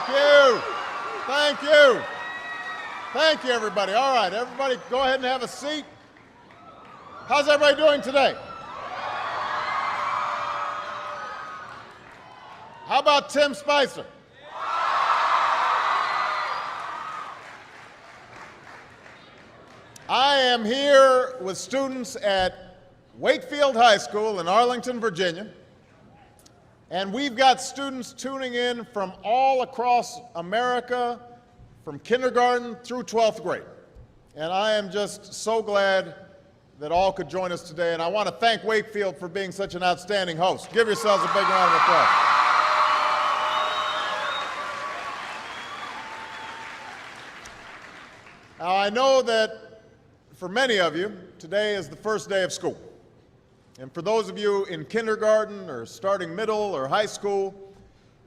Thank you. Thank you. Thank you, everybody. All right, everybody go ahead and have a seat. How's everybody doing today? How about Tim Spicer? I am here with students at Wakefield High School in Arlington, Virginia, and we've got students tuning in from all across America, from kindergarten through 12th grade. And I am just so glad that all could join us today, and I want to thank Wakefield for being such an outstanding host. Give yourselves a big round of applause. Now, I know that for many of you, today is the first day of school. And for those of you in kindergarten or starting middle or high school,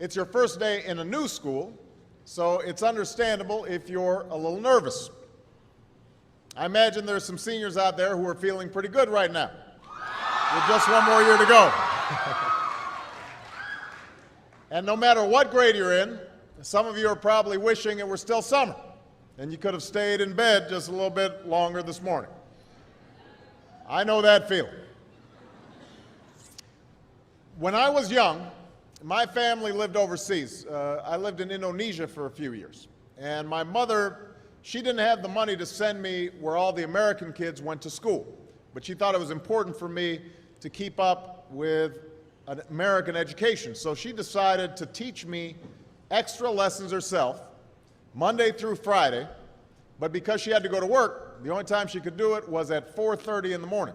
it's your first day in a new school, so it's understandable if you're a little nervous. I imagine there's some seniors out there who are feeling pretty good right now, with just one more year to go. And no matter what grade you're in, some of you are probably wishing it were still summer, and you could have stayed in bed just a little bit longer this morning. I know that feeling. When I was young, my family lived overseas. I lived in Indonesia for a few years. And my mother, she didn't have the money to send me where all the American kids went to school. But she thought it was important for me to keep up with an American education. So she decided to teach me extra lessons herself, Monday through Friday. But because she had to go to work, the only time she could do it was at 4:30 in the morning.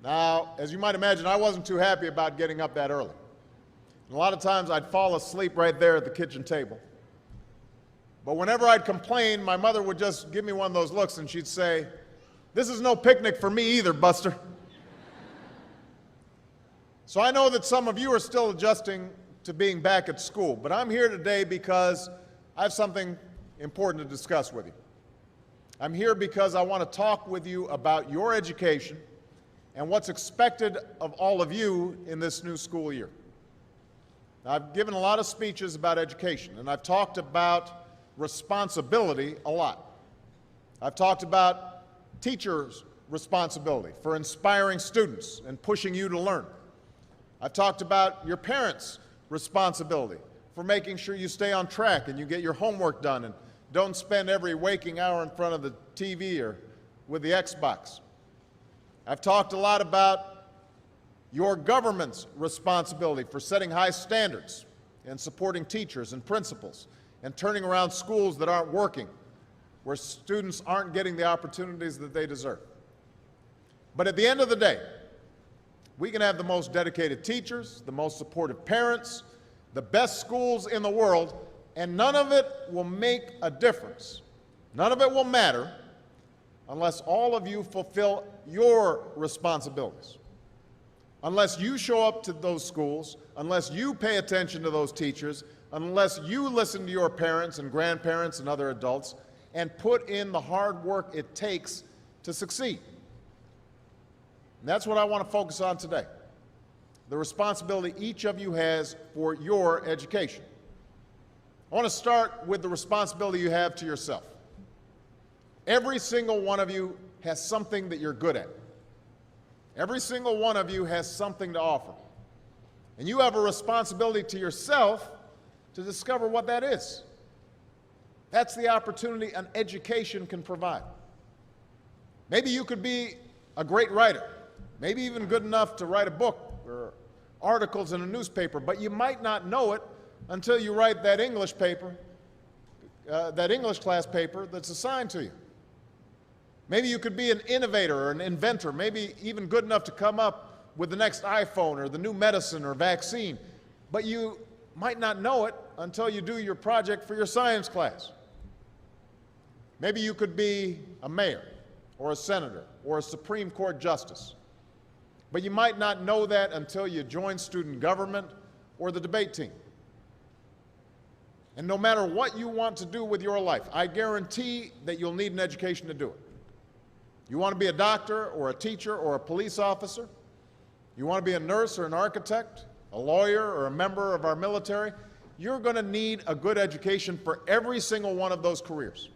Now, as you might imagine, I wasn't too happy about getting up that early. And a lot of times I'd fall asleep right there at the kitchen table. But whenever I'd complain, my mother would just give me one of those looks and she'd say, "This is no picnic for me either, Buster." So I know that some of you are still adjusting to being back at school, but I'm here today because I have something important to discuss with you. I'm here because I want to talk with you about your education and what's expected of all of you in this new school year. Now, I've given a lot of speeches about education, and I've talked about responsibility a lot. I've talked about teachers' responsibility for inspiring students and pushing you to learn. I've talked about your parents' responsibility for making sure you stay on track and you get your homework done and don't spend every waking hour in front of the TV or with the Xbox. I've talked a lot about your government's responsibility for setting high standards and supporting teachers and principals and turning around schools that aren't working, where students aren't getting the opportunities that they deserve. But at the end of the day, we can have the most dedicated teachers, the most supportive parents, the best schools in the world, and none of it will make a difference. None of it will matter unless all of you fulfill your responsibilities. Unless you show up to those schools, unless you pay attention to those teachers, unless you listen to your parents and grandparents and other adults and put in the hard work it takes to succeed. And that's what I want to focus on today, the responsibility each of you has for your education. I want to start with the responsibility you have to yourself. Every single one of you has something that you're good at. Every single one of you has something to offer. And you have a responsibility to yourself to discover what that is. That's the opportunity an education can provide. Maybe you could be a great writer, maybe even good enough to write a book or articles in a newspaper, but you might not know it until you write that English paper, that English class paper that's assigned to you. Maybe you could be an innovator or an inventor, maybe even good enough to come up with the next iPhone or the new medicine or vaccine, but you might not know it until you do your project for your science class. Maybe you could be a mayor or a senator or a Supreme Court justice, but you might not know that until you join student government or the debate team. And no matter what you want to do with your life, I guarantee that you'll need an education to do it. You want to be a doctor or a teacher or a police officer? You want to be a nurse or an architect, a lawyer or a member of our military? you're going to need a good education for every single one of those careers.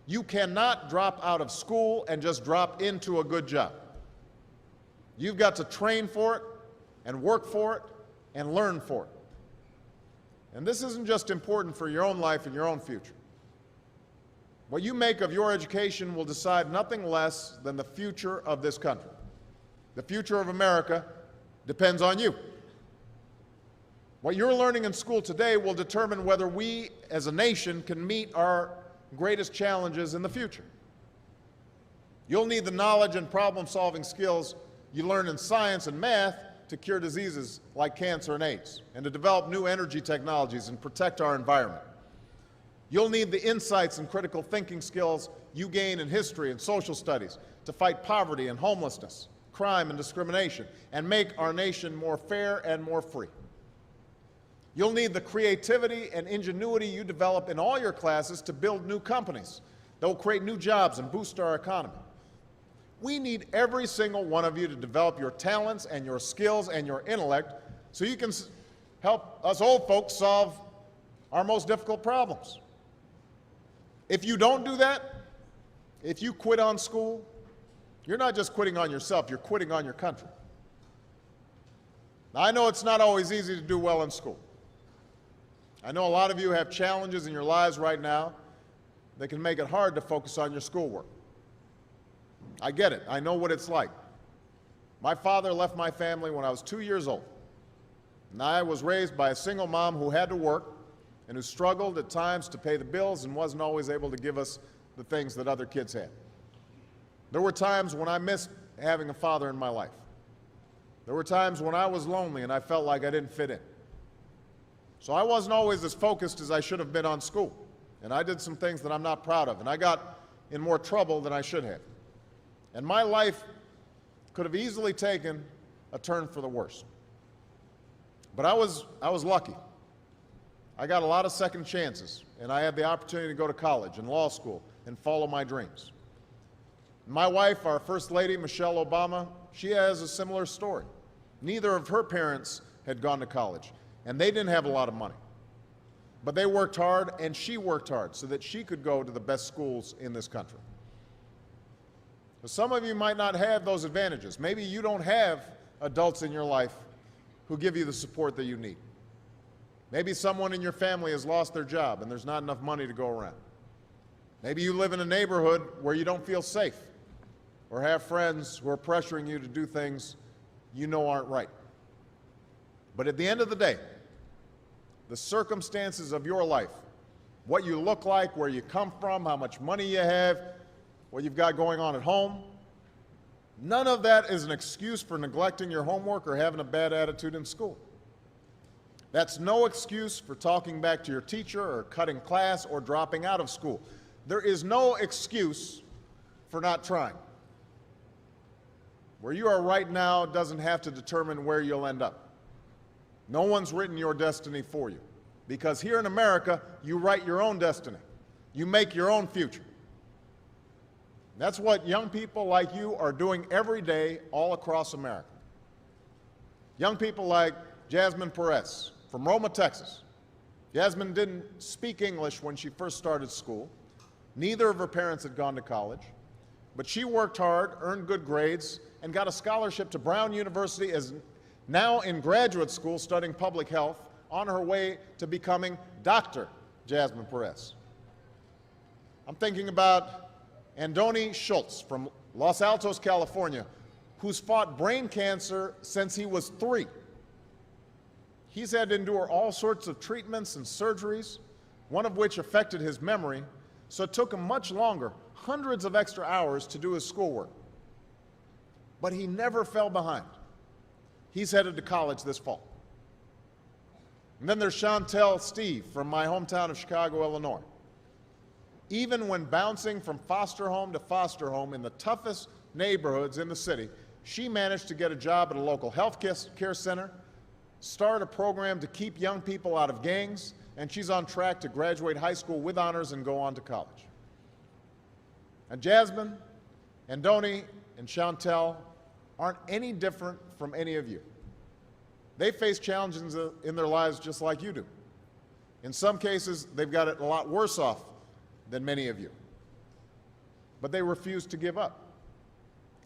You cannot drop out of school and just drop into a good job. You've got to train for it and work for it and learn for it. And this isn't just important for your own life and your own future. What you make of your education will decide nothing less than the future of this country. The future of America depends on you. What you're learning in school today will determine whether we as a nation can meet our greatest challenges in the future. You'll need the knowledge and problem-solving skills you learn in science and math to cure diseases like cancer and AIDS, and to develop new energy technologies and protect our environment. You'll need the insights and critical thinking skills you gain in history and social studies to fight poverty and homelessness, crime and discrimination, and make our nation more fair and more free. You'll need the creativity and ingenuity you develop in all your classes to build new companies that will create new jobs and boost our economy. We need every single one of you to develop your talents and your skills and your intellect so you can help us old folks solve our most difficult problems. If you don't do that, if you quit on school, you're not just quitting on yourself, you're quitting on your country. Now, I know it's not always easy to do well in school. I know a lot of you have challenges in your lives right now that can make it hard to focus on your schoolwork. I get it. I know what it's like. My father left my family when I was 2 years old, and I was raised by a single mom who had to work and who struggled at times to pay the bills and wasn't always able to give us the things that other kids had. There were times when I missed having a father in my life. There were times when I was lonely and I felt like I didn't fit in. So I wasn't always as focused as I should have been on school, and I did some things that I'm not proud of, and I got in more trouble than I should have. And my life could have easily taken a turn for the worse. But I was lucky. I got a lot of second chances, and I had the opportunity to go to college and law school and follow my dreams. My wife, our First Lady, Michelle Obama, she has a similar story. Neither of her parents had gone to college, and they didn't have a lot of money. But they worked hard, and she worked hard so that she could go to the best schools in this country. But some of you might not have those advantages. Maybe you don't have adults in your life who give you the support that you need. Maybe someone in your family has lost their job and there's not enough money to go around. Maybe you live in a neighborhood where you don't feel safe or have friends who are pressuring you to do things you know aren't right. But at the end of the day, the circumstances of your life, what you look like, where you come from, how much money you have, what you've got going on at home, none of that is an excuse for neglecting your homework or having a bad attitude in school. That's no excuse for talking back to your teacher or cutting class or dropping out of school. There is no excuse for not trying. Where you are right now doesn't have to determine where you'll end up. No one's written your destiny for you, because here in America, you write your own destiny. You make your own future. That's what young people like you are doing every day all across America. Young people like Jasmine Perez from Roma, Texas. Jasmine didn't speak English when she first started school. Neither of her parents had gone to college. But she worked hard, earned good grades, and got a scholarship to Brown University, as now in graduate school studying public health, on her way to becoming Dr. Jasmine Perez. I'm thinking about Andoni Schultz from Los Altos, California, who's fought brain cancer since he was 3. He's had to endure all sorts of treatments and surgeries, one of which affected his memory, so it took him much longer, hundreds of extra hours, to do his schoolwork. But he never fell behind. He's headed to college this fall. And then there's Chantel Steve from my hometown of Chicago, Illinois. Even when bouncing from foster home to foster home in the toughest neighborhoods in the city, she managed to get a job at a local health care center, start a program to keep young people out of gangs, and she's on track to graduate high school with honors and go on to college. And Jasmine, Andoni, and Chantel aren't any different from any of you. They face challenges in their lives just like you do. In some cases, they've got it a lot worse off than many of you. But they refuse to give up.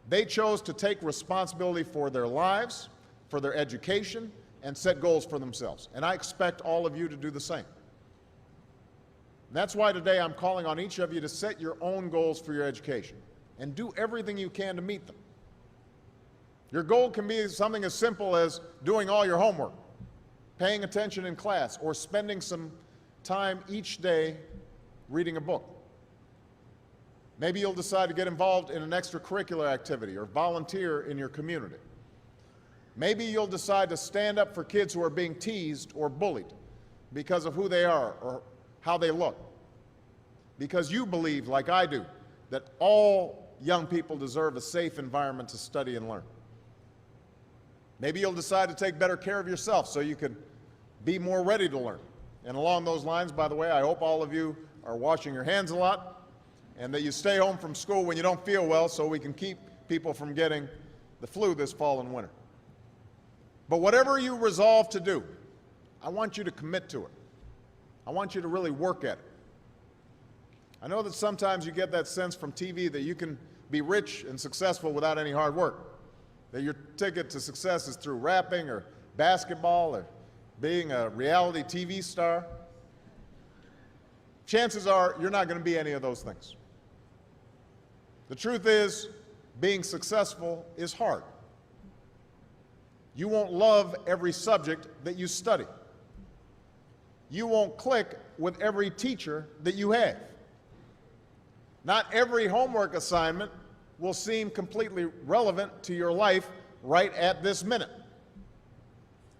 They chose to take responsibility for their lives, for their education, and set goals for themselves. And I expect all of you to do the same. That's why today I'm calling on each of you to set your own goals for your education and do everything you can to meet them. Your goal can be something as simple as doing all your homework, paying attention in class, or spending some time each day reading a book. Maybe you'll decide to get involved in an extracurricular activity or volunteer in your community. Maybe you'll decide to stand up for kids who are being teased or bullied because of who they are or how they look. Because you believe, like I do, that all young people deserve a safe environment to study and learn. Maybe you'll decide to take better care of yourself so you can be more ready to learn. And along those lines, by the way, I hope all of you are washing your hands a lot and that you stay home from school when you don't feel well so we can keep people from getting the flu this fall and winter. But whatever you resolve to do, I want you to commit to it. I want you to really work at it. I know that sometimes you get that sense from TV that you can be rich and successful without any hard work, that your ticket to success is through rapping or basketball or being a reality TV star. Chances are you're not going to be any of those things. The truth is, being successful is hard. You won't love every subject that you study. You won't click with every teacher that you have. Not every homework assignment will seem completely relevant to your life right at this minute.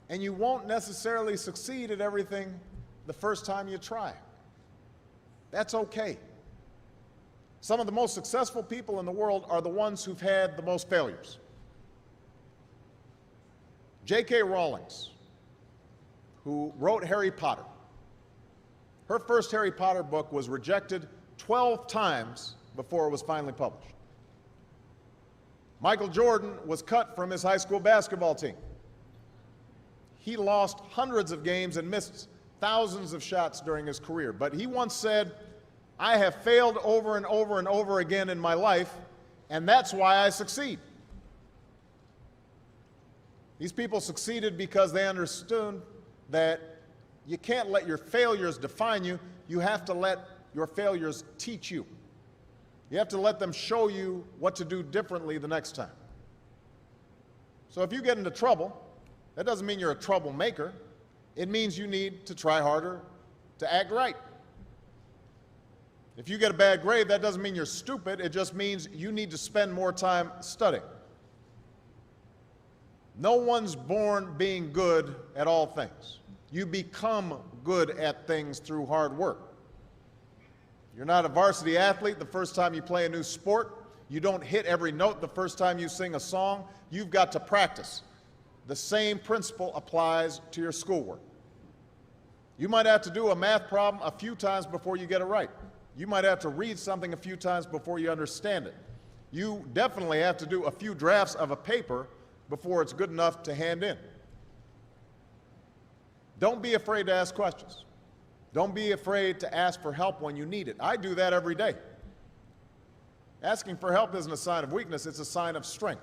And you won't necessarily succeed at everything the first time you try. That's okay. Some of the most successful people in the world are the ones who've had the most failures. J.K. Rowling, who wrote Harry Potter, her first Harry Potter book was rejected 12 times before it was finally published. Michael Jordan was cut from his high school basketball team. He lost hundreds of games and missed thousands of shots during his career. But he once said, "I have failed over and over and over again in my life, and that's why I succeed." These people succeeded because they understood that you can't let your failures define you. You have to let your failures teach you. You have to let them show you what to do differently the next time. So if you get into trouble, that doesn't mean you're a troublemaker. It means you need to try harder to act right. If you get a bad grade, that doesn't mean you're stupid. It just means you need to spend more time studying. No one's born being good at all things. You become good at things through hard work. You're not a varsity athlete the first time you play a new sport. You don't hit every note the first time you sing a song. You've got to practice. The same principle applies to your schoolwork. You might have to do a math problem a few times before you get it right. You might have to read something a few times before you understand it. You definitely have to do a few drafts of a paper before it's good enough to hand in. Don't be afraid to ask questions. Don't be afraid to ask for help when you need it. I do that every day. Asking for help isn't a sign of weakness, it's a sign of strength,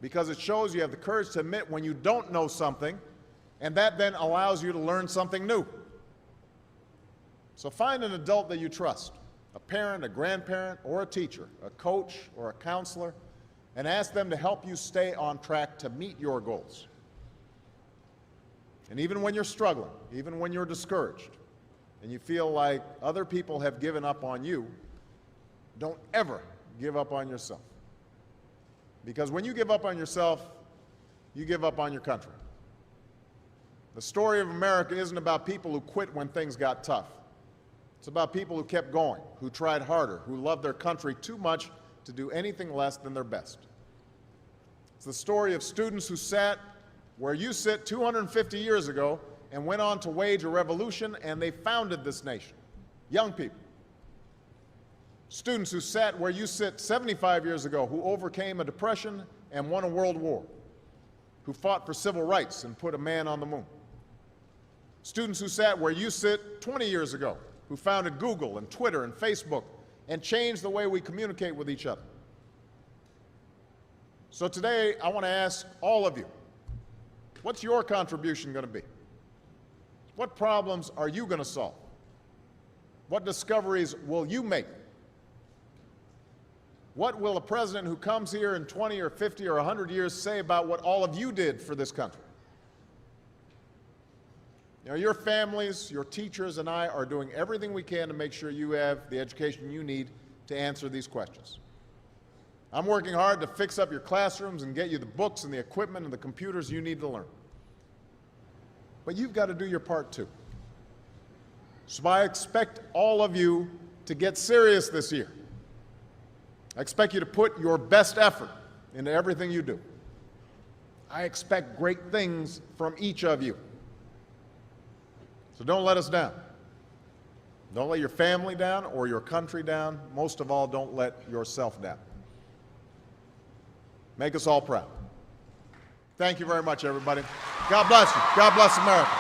because it shows you have the courage to admit when you don't know something, and that then allows you to learn something new. So find an adult that you trust, a parent, a grandparent, or a teacher, a coach, or a counselor, and ask them to help you stay on track to meet your goals. And even when you're struggling, even when you're discouraged, and you feel like other people have given up on you, don't ever give up on yourself. Because when you give up on yourself, you give up on your country. The story of America isn't about people who quit when things got tough. It's about people who kept going, who tried harder, who loved their country too much to do anything less than their best. It's the story of students who sat where you sit 250 years ago and went on to wage a revolution, and they founded this nation. Young people. Students who sat where you sit 75 years ago, who overcame a depression and won a world war, who fought for civil rights and put a man on the moon. Students who sat where you sit 20 years ago, who founded Google and Twitter and Facebook and changed the way we communicate with each other. So today, I want to ask all of you, what's your contribution going to be? What problems are you going to solve? What discoveries will you make? What will a president who comes here in 20 or 50 or 100 years say about what all of you did for this country? You know, your families, your teachers, and I are doing everything we can to make sure you have the education you need to answer these questions. I'm working hard to fix up your classrooms and get you the books and the equipment and the computers you need to learn. But you've got to do your part too. So I expect all of you to get serious this year. I expect you to put your best effort into everything you do. I expect great things from each of you. So don't let us down. Don't let your family down or your country down. Most of all, don't let yourself down. Make us all proud. Thank you very much, everybody. God bless you. God bless America.